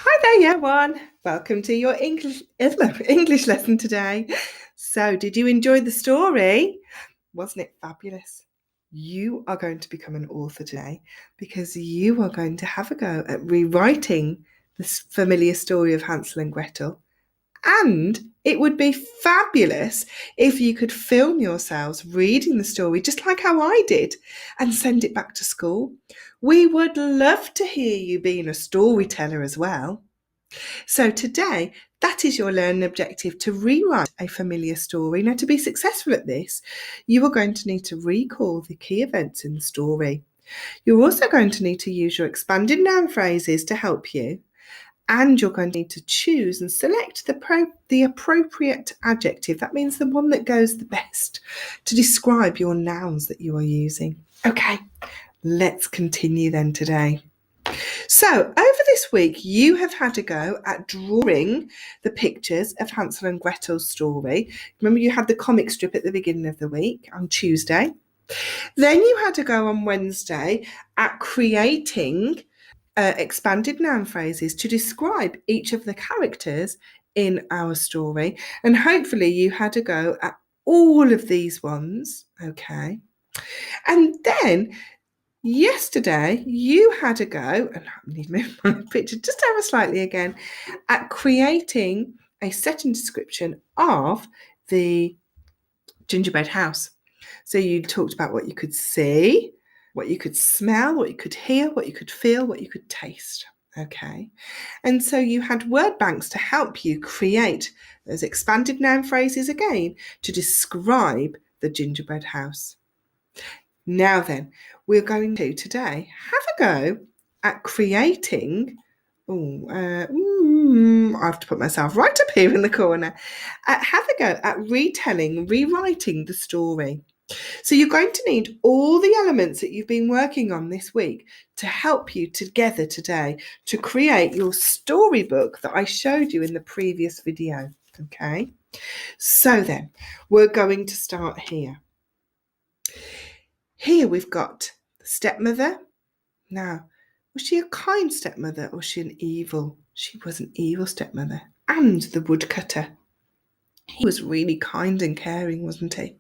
Hi there, everyone. Welcome to your English lesson today. So, did you enjoy the story? Wasn't it fabulous? You are going to become an author today because you are going to have a go at rewriting this familiar story of Hansel and Gretel. And it would be fabulous if you could film yourselves reading the story just like how I did and send it back to school. We would love to hear you being a storyteller as well. So today, that is your learning objective, to rewrite a familiar story. Now, to be successful at this, you are going to need to recall the key events in the story. You're also going to need to use your expanded noun phrases to help you. And you're going to need to choose and select the appropriate adjective. That means the one that goes the best to describe your nouns that you are using. Okay, let's continue then today. So, over this week, you have had a go at drawing the pictures of Hansel and Gretel's story. Remember, you had the comic strip at the beginning of the week on Tuesday. Then you had a go on Wednesday at creating expanded noun phrases to describe each of the characters in our story. And hopefully, you had a go at all of these ones. Okay. And then yesterday, you had a go, and I need to move my picture just ever slightly again, at creating a setting description of the gingerbread house. So you talked about what you could see, what you could smell, what you could hear, what you could feel, what you could taste. Okay. And so you had word banks to help you create those expanded noun phrases again to describe the gingerbread house. Now then, we're going to today have a go at creating. I have to put myself right up here in the corner. Have a go at rewriting the story. So you're going to need all the elements that you've been working on this week to help you together today to create your storybook that I showed you in the previous video. Okay, so then we're going to start here. Here we've got the stepmother. Now, was she a kind stepmother or was she an evil? She was an evil stepmother. And the woodcutter. He was really kind and caring, wasn't he?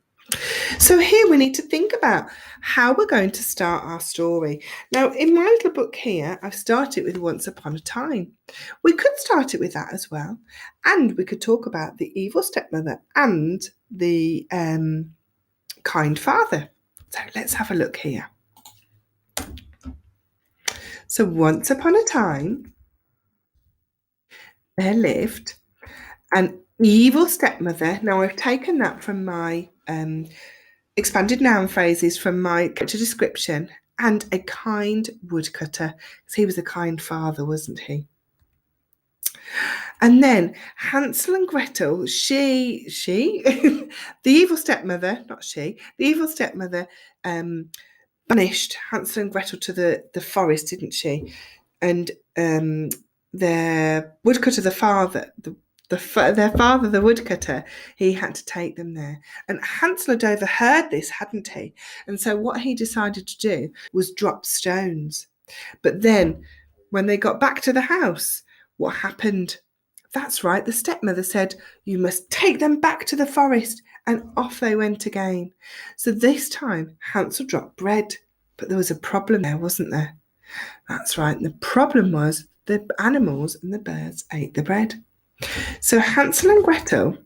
So here we need to think about how we're going to start our story. Now, in my little book here, I've started with Once Upon a Time. We could start it with that as well. And we could talk about the evil stepmother and the kind father. So let's have a look here. So once upon a time, there lived an evil stepmother. Now I've taken that from my expanded noun phrases from my character description, and a kind woodcutter, because he was a kind father, wasn't he? And then Hansel and Gretel, the evil stepmother, the evil stepmother banished Hansel and Gretel to the forest, didn't she? And their woodcutter, their father, the woodcutter, he had to take them there. And Hansel had overheard this, hadn't he? And so what he decided to do was drop stones. But then when they got back to the house, what happened? That's right, the stepmother said, "You must take them back to the forest." And off they went again. So this time, Hansel dropped bread. But there was a problem there, wasn't there? That's right. And the problem was the animals and the birds ate the bread. So Hansel and Gretel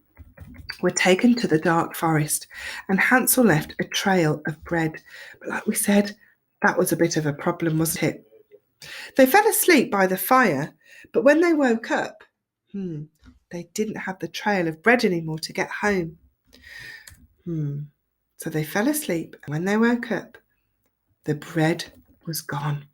were taken to the dark forest, and Hansel left a trail of bread. But like we said, that was a bit of a problem, wasn't it? They fell asleep by the fire, but when they woke up, they didn't have the trail of bread anymore to get home. So they fell asleep, and when they woke up, the bread was gone.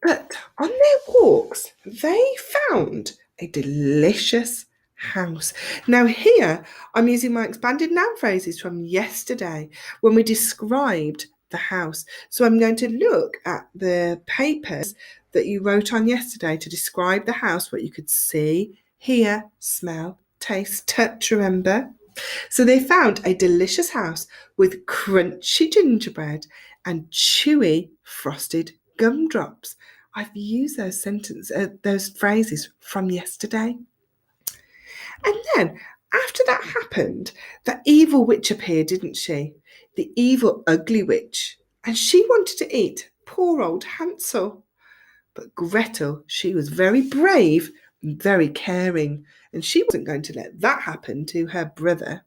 But on their walks, they found a delicious house. Now here, I'm using my expanded noun phrases from yesterday when we described the house. So I'm going to look at the papers that you wrote on yesterday to describe the house, what you could see, hear, smell, taste, touch, remember. So they found a delicious house with crunchy gingerbread and chewy frosted gumdrops. I've used those phrases from yesterday. And then, after that happened, the evil witch appeared, didn't she? The evil, ugly witch. And she wanted to eat poor old Hansel. But Gretel, she was very brave and very caring, and she wasn't going to let that happen to her brother.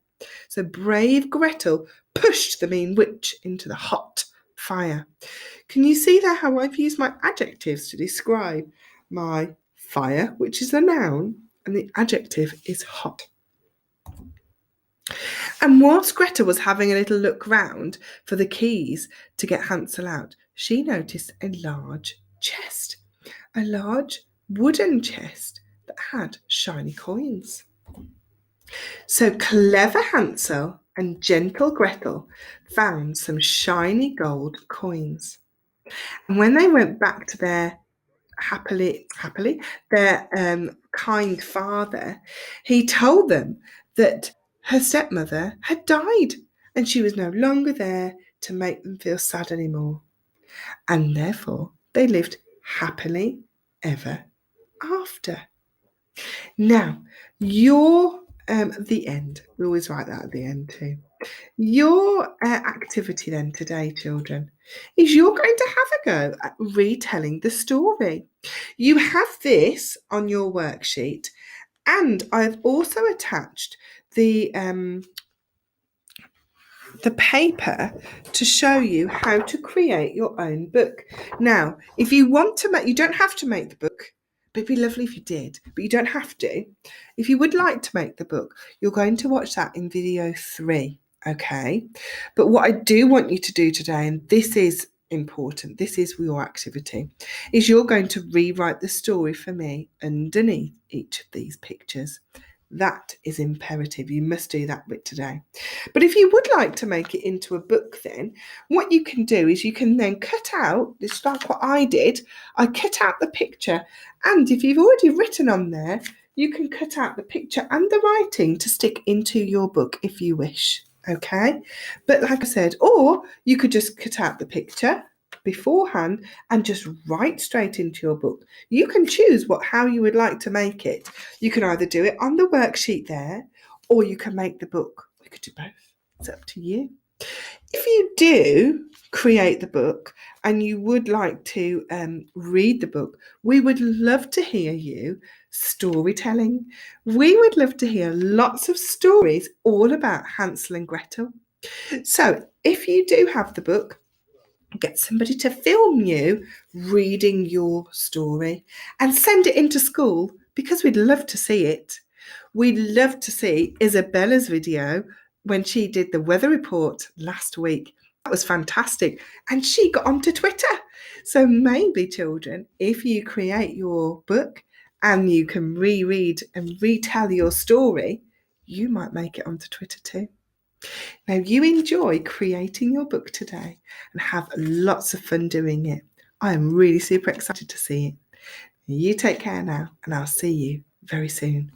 So brave Gretel pushed the mean witch into the hot fire. Can you see there how I've used my adjectives to describe my fire, which is a noun, and the adjective is hot? And whilst Greta was having a little look round for the keys to get Hansel out, she noticed a large chest, a large wooden chest that had shiny coins. So clever Hansel and gentle Gretel found some shiny gold coins. And when they went back to their their kind father, he told them that her stepmother had died and she was no longer there to make them feel sad anymore. And therefore, they lived happily ever after. Now, your the end. We always write that at the end too. Your activity then today, children, is you're going to have a go at retelling the story. You have this on your worksheet, and I've also attached the paper to show you how to create your own book. Now, if you want to make, you don't have to make the book, but it'd be lovely if you did, but you don't have to. If you would like to make the book, you're going to watch that in video 3, okay? But what I do want you to do today, and this is important, this is your activity, is you're going to rewrite the story for me underneath each of these pictures. That is imperative. You must do that bit today. But if you would like to make it into a book, then what you can do is you can then cut out, it's like what I did. I cut out the picture, and if you've already written on there, you can cut out the picture and the writing to stick into your book if you wish. Okay? But like I said, or you could just cut out the picture beforehand and just write straight into your book. You can choose how you would like to make it. You can either do it on the worksheet there, or you can make the book. We could do both. It's up to you. If you do create the book and you would like to read the book, we would love to hear you storytelling. We would love to hear lots of stories all about Hansel and Gretel. So if you do have the book, get somebody to film you reading your story and send it into school, because we'd love to see it. We'd love to see Isabella's video when she did the weather report last week. That was fantastic. And she got onto Twitter. So maybe, children, if you create your book and you can reread and retell your story, you might make it onto Twitter too. Now, you enjoy creating your book today and have lots of fun doing it. I am really super excited to see it. You take care now, and I'll see you very soon.